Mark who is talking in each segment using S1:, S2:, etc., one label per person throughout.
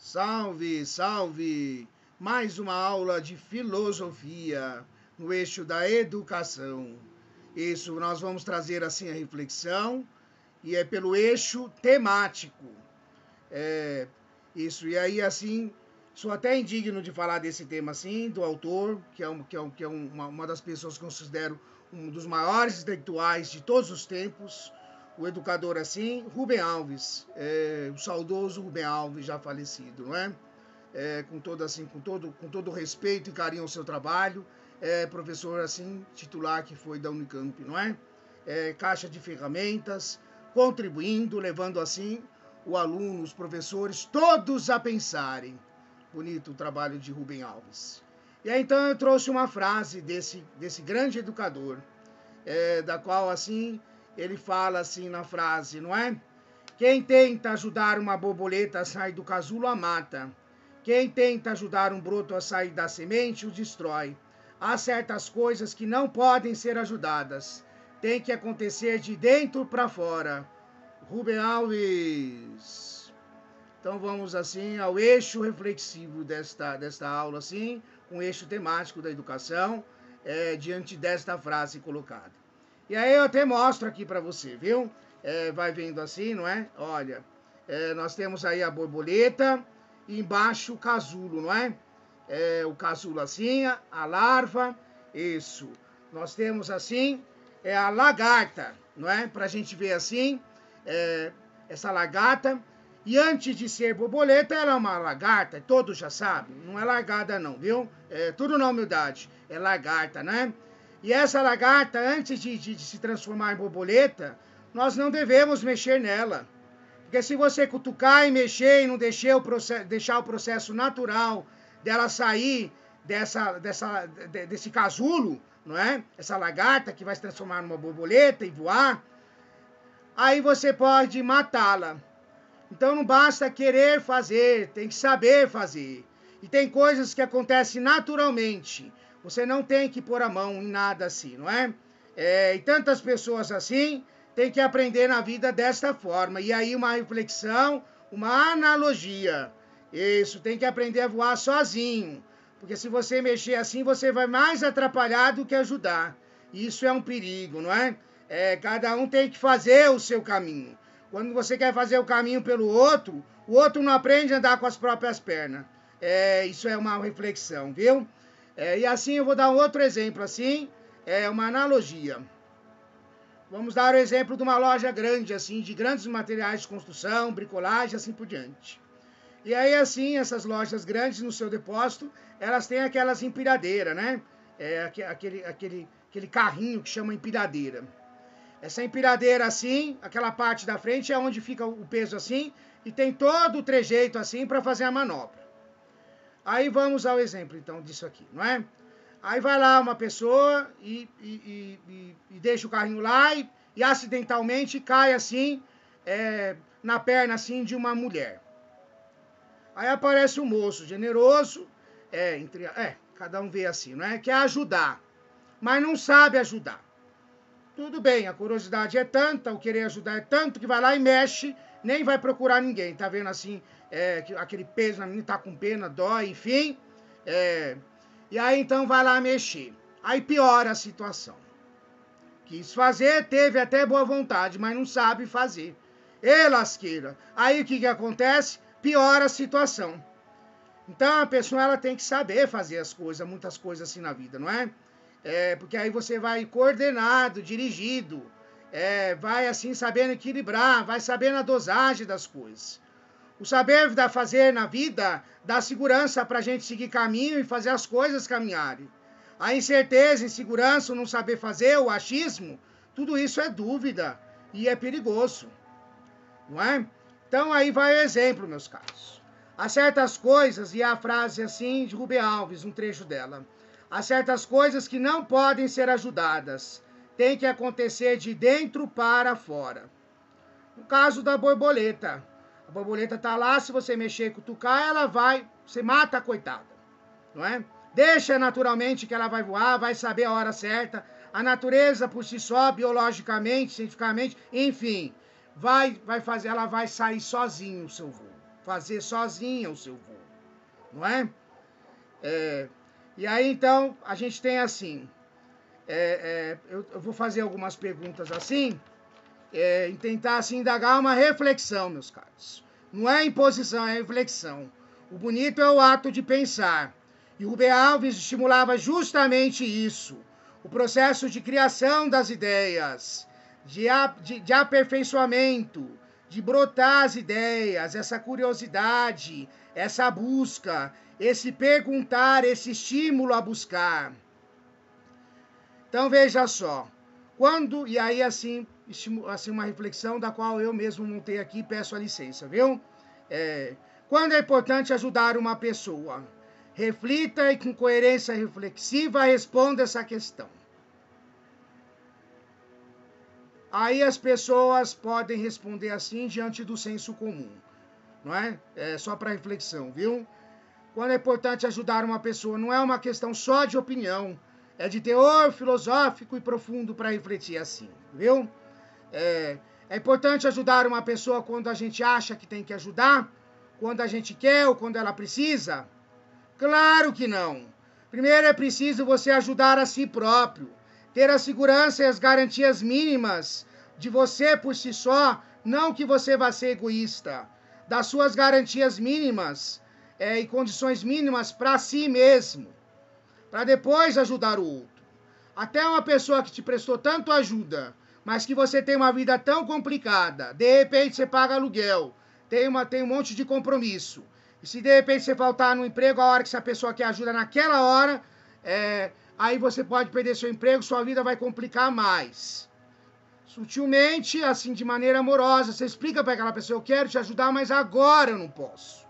S1: Salve, salve! Mais uma aula de filosofia no eixo da educação. Isso, nós vamos trazer assim a reflexão e é pelo eixo temático. E aí assim, sou até indigno de falar desse tema assim, do autor, que é uma das pessoas que eu considero um dos maiores intelectuais de todos os tempos, o educador assim, Rubem Alves, o saudoso Rubem Alves, já falecido, não é? Com todo respeito e carinho ao seu trabalho, professor assim, titular que foi da Unicamp, não é? Caixa de ferramentas, contribuindo, levando assim o aluno, os professores, todos a pensarem. Bonito o trabalho de Rubem Alves. E aí então eu trouxe uma frase desse grande educador, da qual assim ele fala assim na frase, não é? Quem tenta ajudar uma borboleta a sair do casulo a mata. Quem tenta ajudar um broto a sair da semente o destrói. Há certas coisas que não podem ser ajudadas. Tem que acontecer de dentro para fora. Rubem Alves. Então vamos assim ao eixo reflexivo desta aula, assim, com o eixo temático da educação, diante desta frase colocada. E aí eu até mostro aqui para você, viu? Vai vendo assim, não é? Olha, nós temos aí a borboleta e embaixo o casulo, não é? O casulo assim, a larva, isso. Nós temos assim, a lagarta, não é? Para a gente ver assim, essa lagarta. E antes de ser borboleta, ela é uma lagarta, todos já sabem. Não é largada não, viu? Tudo na humildade, é lagarta, né? E essa lagarta, antes de se transformar em borboleta, nós não devemos mexer nela. Porque se você cutucar e mexer e não deixar o processo natural dela sair desse casulo, não é? Essa lagarta que vai se transformar numa borboleta e voar, aí você pode matá-la. Então não basta querer fazer, tem que saber fazer. E tem coisas que acontecem naturalmente. Você não tem que pôr a mão em nada assim, não é? E tantas pessoas assim têm que aprender na vida desta forma. E aí uma reflexão, uma analogia. Isso, tem que aprender a voar sozinho. Porque se você mexer assim, você vai mais atrapalhar do que ajudar. Isso é um perigo, não é? Cada um tem que fazer o seu caminho. Quando você quer fazer o caminho pelo outro, o outro não aprende a andar com as próprias pernas. Isso é uma reflexão, viu? E assim eu vou dar um outro exemplo, assim, uma analogia. Vamos dar o exemplo de uma loja grande, assim, de grandes materiais de construção, bricolagem, assim por diante. E aí, assim, essas lojas grandes no seu depósito, elas têm aquelas empilhadeiras, né? Aquele carrinho que chama empilhadeira. Essa empilhadeira assim, aquela parte da frente é onde fica o peso assim, e tem todo o trejeito assim para fazer a manobra. Aí vamos ao exemplo então disso aqui, não é? Aí vai lá uma pessoa e deixa o carrinho lá e acidentalmente cai assim, na perna assim de uma mulher. Aí aparece um moço generoso, cada um vê assim, não é? Quer ajudar, mas não sabe ajudar. Tudo bem, a curiosidade é tanta, o querer ajudar é tanto, que vai lá e mexe, nem vai procurar ninguém. Tá vendo assim, aquele peso na menina, tá com pena, dói, enfim. E aí então vai lá mexer. Aí piora a situação. Quis fazer, teve até boa vontade, mas não sabe fazer. Ê, lasqueira! Aí o que acontece? Piora a situação. Então a pessoa ela tem que saber fazer as coisas, muitas coisas assim na vida, não é? Porque aí você vai coordenado, dirigido, vai assim sabendo equilibrar, vai sabendo a dosagem das coisas. O saber fazer na vida dá segurança para a gente seguir caminho e fazer as coisas caminharem. A incerteza, insegurança, o não saber fazer, o achismo, tudo isso é dúvida e é perigoso, não é? Então aí vai o exemplo, meus caros. Há certas coisas, e a frase assim de Rubem Alves, um trecho dela. Há certas coisas que não podem ser ajudadas. Tem que acontecer de dentro para fora. No caso da borboleta. A borboleta está lá, se você mexer e cutucar, ela vai, você mata a coitada, não é? Deixa naturalmente que ela vai voar, vai saber a hora certa. A natureza por si só, biologicamente, cientificamente, enfim, vai fazer, ela vai sair sozinha o seu voo. fazer sozinha o seu voo, não é? E aí, então, a gente tem assim, eu vou fazer algumas perguntas assim, e tentar, assim, indagar uma reflexão, meus caros. Não é imposição, é reflexão. O bonito é o ato de pensar. E Rubem Alves estimulava justamente isso, o processo de criação das ideias, de aperfeiçoamento, de brotar as ideias, essa curiosidade, essa busca, esse perguntar, esse estímulo a buscar. Então veja só, e aí assim uma reflexão da qual eu mesmo montei aqui, peço a licença, viu? Quando é importante ajudar uma pessoa? Reflita e com coerência reflexiva responda essa questão. Aí as pessoas podem responder assim diante do senso comum, não é? Só para reflexão, viu? Quando é importante ajudar uma pessoa, não é uma questão só de opinião, é de teor filosófico e profundo para refletir assim, viu? É importante ajudar uma pessoa quando a gente acha que tem que ajudar, quando a gente quer ou quando ela precisa? Claro que não. Primeiro é preciso você ajudar a si próprio, ter a segurança e as garantias mínimas de você por si só, não que você vá ser egoísta, das suas garantias mínimas e condições mínimas para si mesmo, para depois ajudar o outro. Até uma pessoa que te prestou tanto ajuda, mas que você tem uma vida tão complicada, de repente você paga aluguel, tem um monte de compromisso. E se de repente você faltar no emprego, a hora que essa pessoa quer ajuda naquela hora, aí você pode perder seu emprego, sua vida vai complicar mais. Sutilmente, assim, de maneira amorosa, você explica para aquela pessoa, eu quero te ajudar, mas agora eu não posso.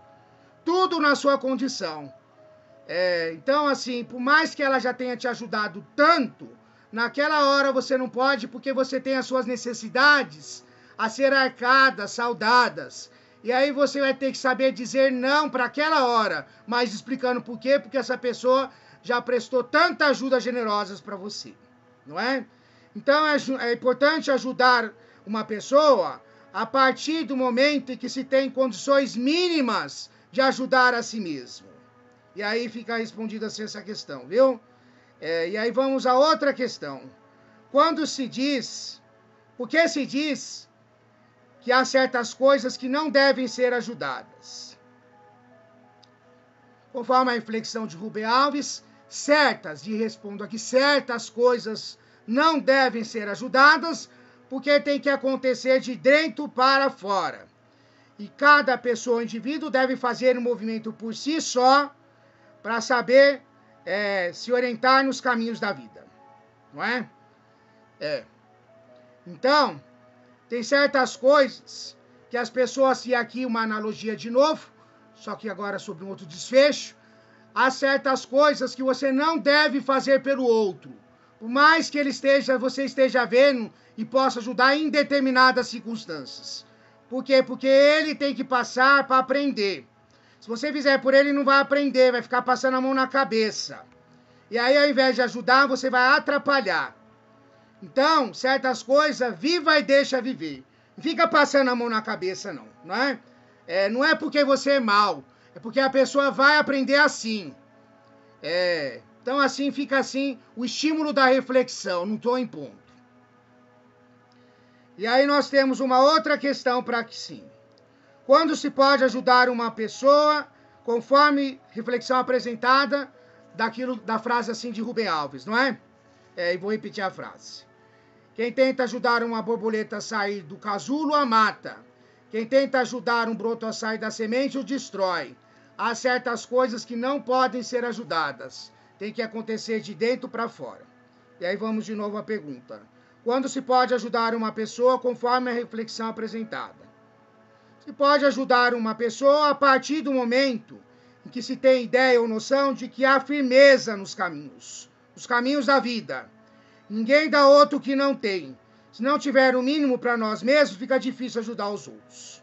S1: Tudo na sua condição. Então, assim, por mais que ela já tenha te ajudado tanto, naquela hora você não pode, porque você tem as suas necessidades a ser arcadas, saudadas. E aí você vai ter que saber dizer não para aquela hora, mas explicando por quê, porque essa pessoa já prestou tanta ajuda generosa para você, não é? Então é importante ajudar uma pessoa a partir do momento em que se tem condições mínimas de ajudar a si mesmo. E aí fica respondida assim essa questão, viu? E aí vamos a outra questão. Por que se diz que há certas coisas que não devem ser ajudadas? Conforme a reflexão de Rubem Alves, certas coisas não devem ser ajudadas, porque tem que acontecer de dentro para fora. E cada pessoa, indivíduo, deve fazer um movimento por si só, para saber se orientar nos caminhos da vida, não é? Então, tem certas coisas que as pessoas, e aqui uma analogia de novo, só que agora sobre um outro desfecho, há certas coisas que você não deve fazer pelo outro, por mais que você esteja vendo e possa ajudar em determinadas circunstâncias. Por quê? Porque ele tem que passar para aprender. Se você fizer por ele, não vai aprender, vai ficar passando a mão na cabeça. E aí, ao invés de ajudar, você vai atrapalhar. Então, certas coisas, viva e deixa viver. Não fica passando a mão na cabeça, não é? Não é porque você é mau, é porque a pessoa vai aprender assim. Então, assim, fica assim o estímulo da reflexão, não estou impondo. E aí nós temos uma outra questão para que sim. Quando se pode ajudar uma pessoa, conforme reflexão apresentada da frase assim de Rubem Alves, não é? E vou repetir a frase. Quem tenta ajudar uma borboleta a sair do casulo, a mata. Quem tenta ajudar um broto a sair da semente, o destrói. Há certas coisas que não podem ser ajudadas. Tem que acontecer de dentro para fora. E aí vamos de novo à pergunta. Quando se pode ajudar uma pessoa, conforme a reflexão apresentada? Se pode ajudar uma pessoa a partir do momento em que se tem ideia ou noção de que há firmeza nos caminhos da vida. Ninguém dá outro que não tem. Se não tiver o mínimo para nós mesmos, fica difícil ajudar os outros.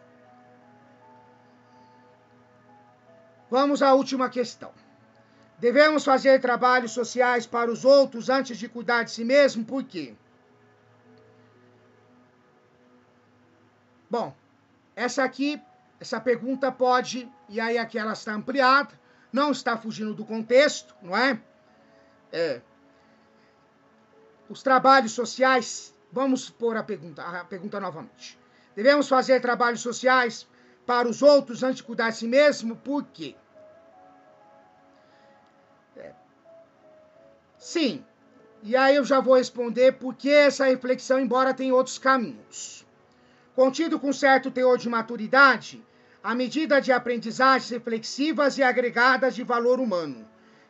S1: Vamos à última questão. Devemos fazer trabalhos sociais para os outros antes de cuidar de si mesmo? Por quê? Bom, essa aqui Essa pergunta pode, e aí aqui ela está ampliada, não está fugindo do contexto, não é? Os trabalhos sociais, vamos pôr a pergunta novamente. Devemos fazer trabalhos sociais para os outros antes de cuidar de si mesmo? Por quê? Sim, e aí eu já vou responder por que essa reflexão, embora tenha outros caminhos. Contido com certo teor de maturidade, a medida de aprendizagens reflexivas e agregadas de valor humano,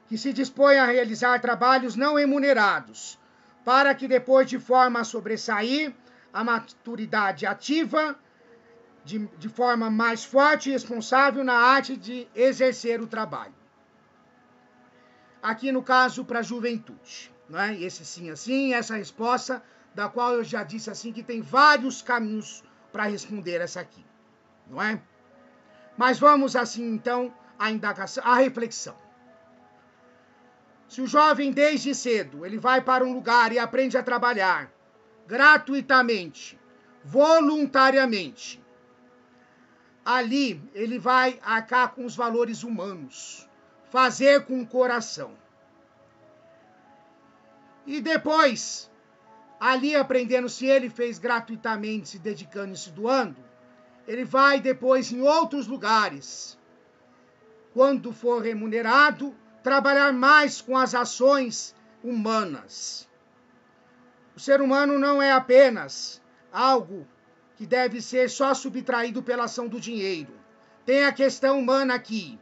S1: que se dispõe a realizar trabalhos não remunerados, para que depois, de forma a sobressair a maturidade ativa, de forma mais forte e responsável na arte de exercer o trabalho. Aqui no caso para a juventude, não é? Esse sim assim, essa resposta, da qual eu já disse assim que tem vários caminhos para responder essa aqui, não é? Mas vamos assim então à indagação, à reflexão. Se o jovem desde cedo ele vai para um lugar e aprende a trabalhar gratuitamente, voluntariamente, ali ele vai arcar com os valores humanos, fazer com o coração. E depois, ali aprendendo, se ele fez gratuitamente, se dedicando e se doando, ele vai depois em outros lugares, quando for remunerado, trabalhar mais com as ações humanas. O ser humano não é apenas algo que deve ser só subtraído pela ação do dinheiro. Tem a questão humana aqui.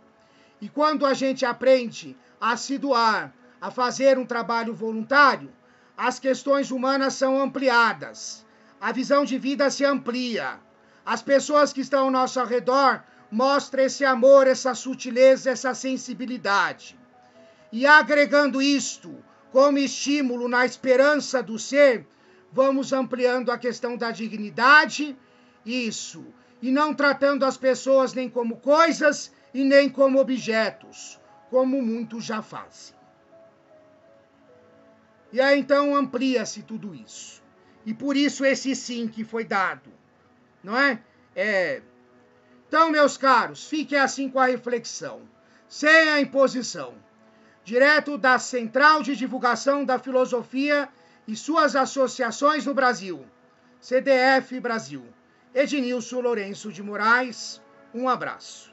S1: E quando a gente aprende a se doar, a fazer um trabalho voluntário, as questões humanas são ampliadas. A visão de vida se amplia. As pessoas que estão ao nosso redor mostram esse amor, essa sutileza, essa sensibilidade. E agregando isto como estímulo na esperança do ser, vamos ampliando a questão da dignidade, isso, e não tratando as pessoas nem como coisas e nem como objetos, como muitos já fazem. E aí então amplia-se tudo isso. E por isso esse sim que foi dado, não é? Então, meus caros, fiquem assim com a reflexão, sem a imposição, direto da Central de Divulgação da Filosofia e suas associações no Brasil, CDF Brasil. Ednilson Lourenço de Moraes, um abraço.